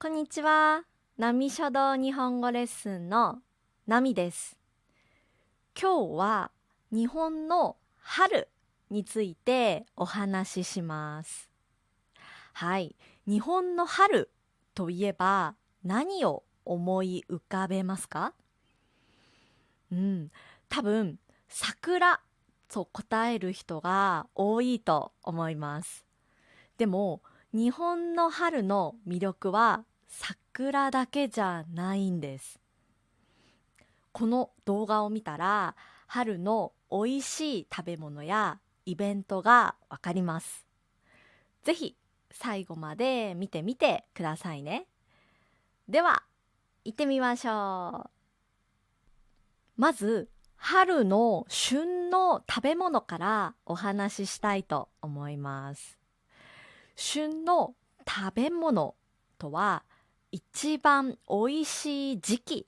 こんにちは。波書道日本語レッスンのナミです。今日は日本の春についてお話しします。はい。日本の春といえば何を思い浮かべますか？多分桜と答える人が多いと思います。でも日本の春の魅力は桜だけじゃないんです。この動画を見たら春の美味しい食べ物やイベントがわかります。ぜひ最後まで見てみてくださいね。では行ってみましょう。まず春の旬の食べ物からお話ししたいと思います。旬の食べ物とは一番美味しい時期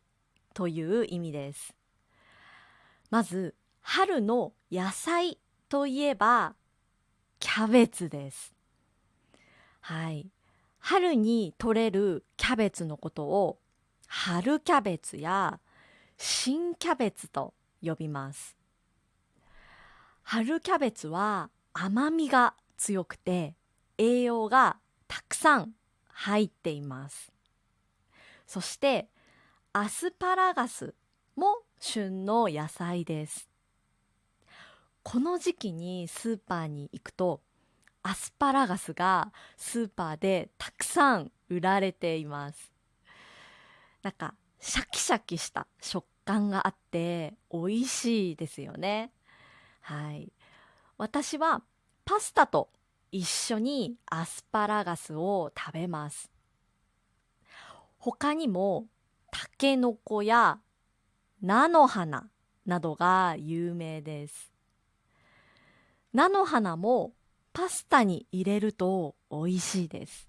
という意味です。まず春の野菜といえばキャベツです。はい。春に採れるキャベツのことを春キャベツや新キャベツと呼びます。春キャベツは甘みが強くて栄養がたくさん入っています。そしてアスパラガスも旬の野菜です。この時期にスーパーに行くとアスパラガスがスーパーでたくさん売られています。なんかシャキシャキした食感があって美味しいですよね。はい。私はパスタと一緒にアスパラガスを食べます。他にもタケノコや菜の花などが有名です。菜の花もパスタに入れると美味しいです。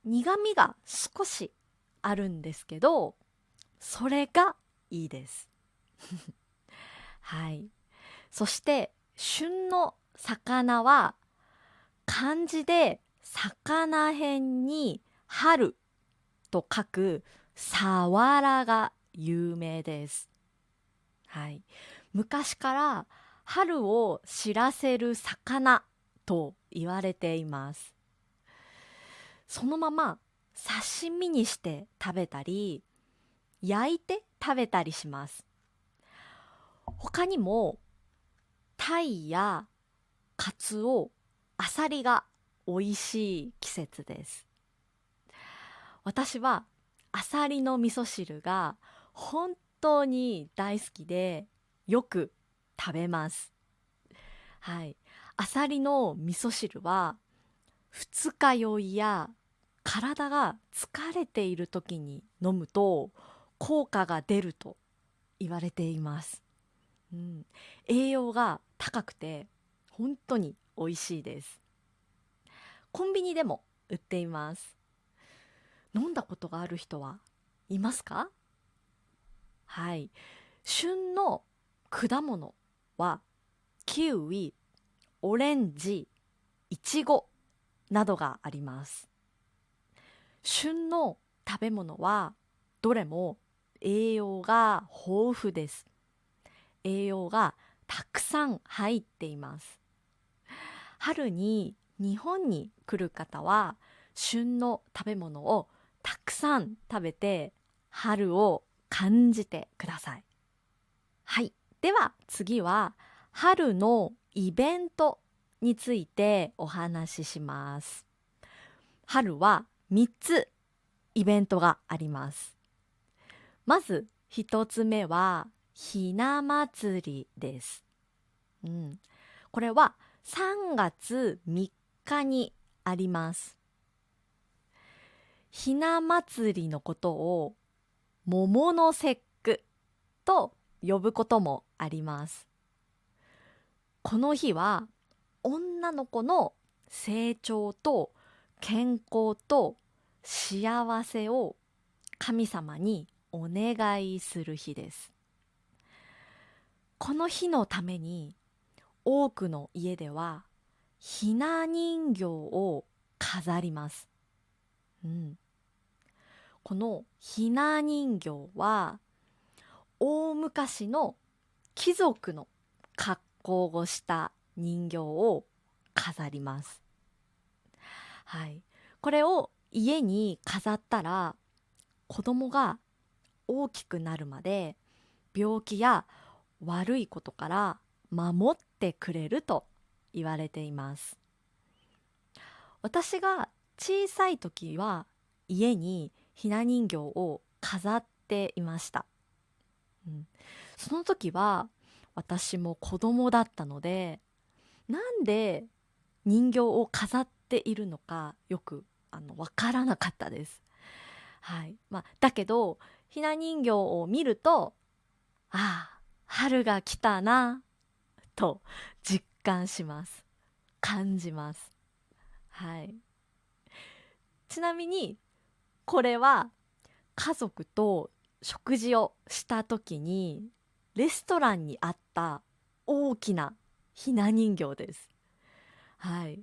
苦味が少しあるんですけど、それがいいです。はい。そして旬の魚は漢字で魚辺に春と書くサワラが有名です。はい。昔から春を知らせる魚と言われています。そのまま刺身にして食べたり、焼いて食べたりします。他にもタイやカツオ、アサリが美味しい季節です。私はアサリの味噌汁が本当に大好きでよく食べます。はい。アサリの味噌汁は二日酔いや体が疲れている時に飲むと効果が出ると言われています。栄養が高くて本当に美味しいです。コンビニでも売っています。飲んだことがある人はいますか？はい。旬の果物はキウイ、オレンジ、イチゴなどがあります。旬の食べ物はどれも栄養が豊富です。栄養がたくさん入っています。春に日本に来る方は旬の食べ物をたくさん食べて春を感じてください。はい。では次は春のイベントについてお話しします。春は3つイベントがあります。まず1つ目はひな祭りです。これは3月3日にあります。ひな祭りのことを桃の節句と呼ぶこともあります。この日は女の子の成長と健康と幸せを神様にお願いする日です。この日のために多くの家ではひな人形を飾ります。うん、このひな人形は大昔の貴族の格好をした人形を飾ります。はい、これを家に飾ったら子供が大きくなるまで病気や悪いことから守ってくれると言われています。私が小さい時は家にひな人形を飾っていました。うん、その時は私も子供だったので、なんで人形を飾っているのかよくわからなかったです。はい。だけどひな人形を見ると、ああ、春が来たなと実感します。感じます。はい。ちなみにこれは家族と食事をした時にレストランにあった大きなひな人形です。はい。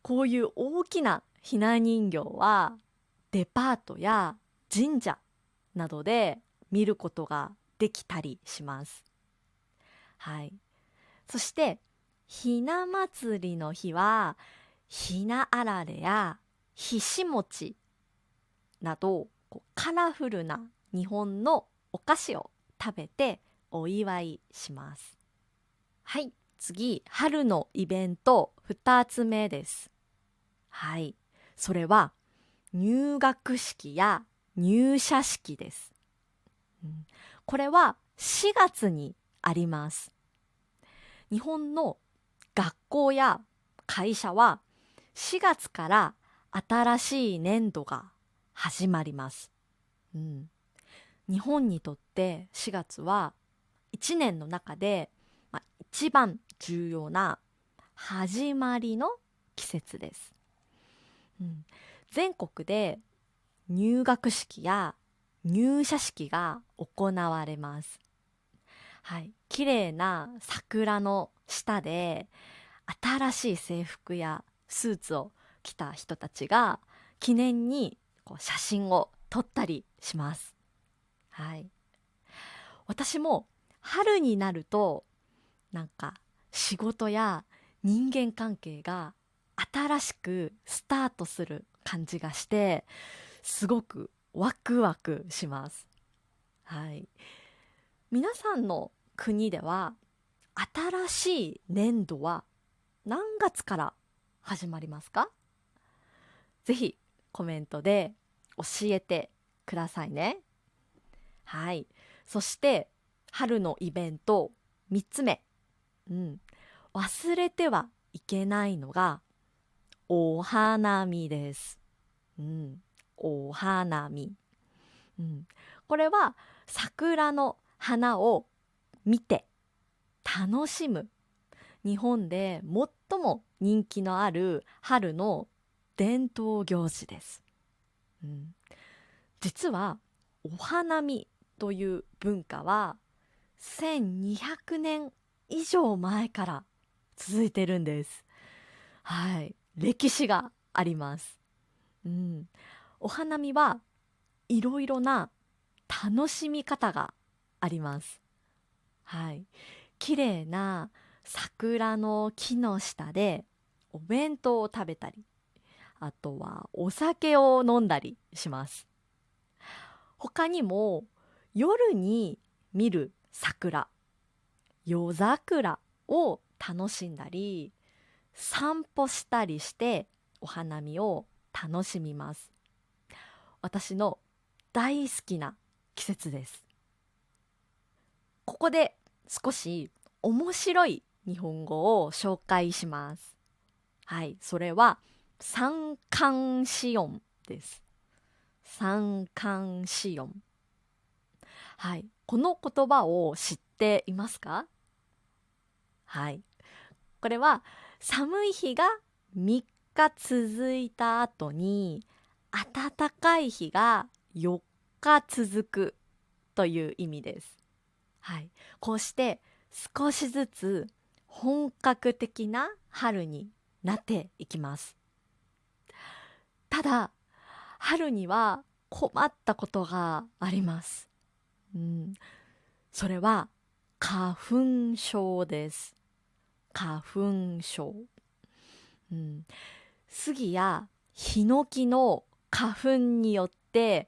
こういう大きなひな人形はデパートや神社などで見ることができたりします。はい。そしてひな祭りの日はひなあられやひし餅などカラフルな日本のお菓子を食べてお祝いします。はい、次、春のイベント2つ目です。はい、それは入学式や入社式です。これは4月にあります。日本の学校や会社は4月から新しい年度が始まります。日本にとって4月は1年の中で、一番重要な始まりの季節です。全国で入学式や入社式が行われます。はい、綺麗な桜の下で新しい制服やスーツを着た人たちが記念に写真を撮ったりします。はい、私も春になると仕事や人間関係が新しくスタートする感じがしてすごくワクワクします。はい、皆さんの国では新しい年度は何月から始まりますか？ぜひコメントで教えてくださいね。はい。そして春のイベント3つ目、忘れてはいけないのがお花見です。お花見。これは桜の花を見て楽しむ日本で最も人気のある春の伝統行事です。実はお花見という文化は1200年以上前から続いてるんです。はい、歴史があります。お花見はいろいろな楽しみ方があります。はい、綺麗な桜の木の下でお弁当を食べたり、あとはお酒を飲んだりします。他にも夜に見る桜、夜桜を楽しんだり、散歩したりしてお花見を楽しみます。私の大好きな季節です。ここで少し面白い日本語を紹介します。はい、それは三寒四温です。三寒四温。はい、この言葉を知っていますか？はい、これは寒い日が3日続いた後に暖かい日が4日続くという意味です。はい、こうして少しずつ本格的な春になっていきます。ただ春には困ったことがあります。それは花粉症です。花粉症。杉やヒノキの花粉によって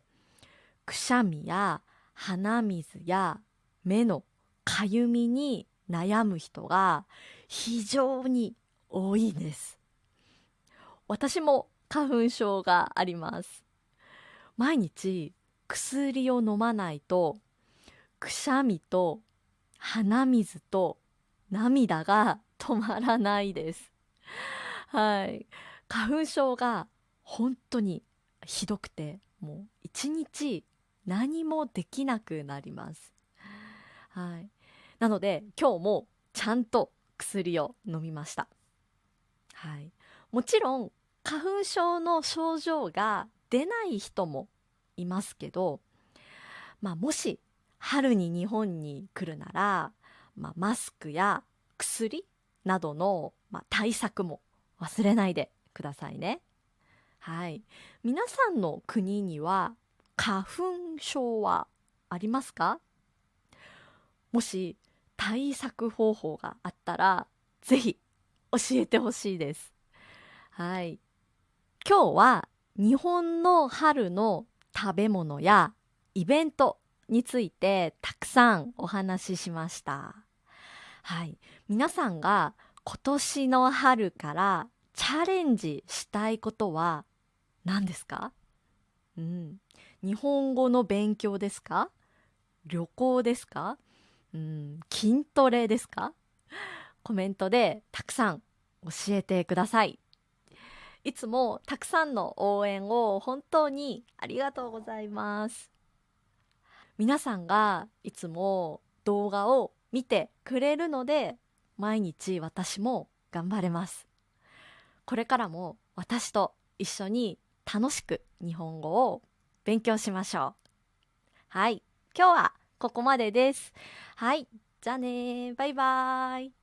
くしゃみや鼻水や目のかゆみに悩む人が非常に多いです。私も花粉症があります。毎日薬を飲まないとくしゃみと鼻水と涙が止まらないです。はい。花粉症が本当にひどくて、もう一日何もできなくなります。はい。なので今日もちゃんと薬を飲みました。はい。もちろん花粉症の症状が出ない人もいますけど、もし春に日本に来るなら、マスクや薬などの、対策も忘れないでくださいね。はい。皆さんの国には花粉症はありますか？もし対策方法があったら、ぜひ教えてほしいです。はい。今日は日本の春の食べ物やイベントについてたくさんお話ししました。はい。皆さんが今年の春からチャレンジしたいことは何ですか？日本語の勉強ですか？旅行ですか？筋トレですか？コメントでたくさん教えてください。いつもたくさんの応援を本当にありがとうございます。皆さんがいつも動画を見てくれるので、毎日私も頑張れます。これからも私と一緒に楽しく日本語を勉強しましょう。はい、今日はここまでです。はい、じゃあね、バイバーイ。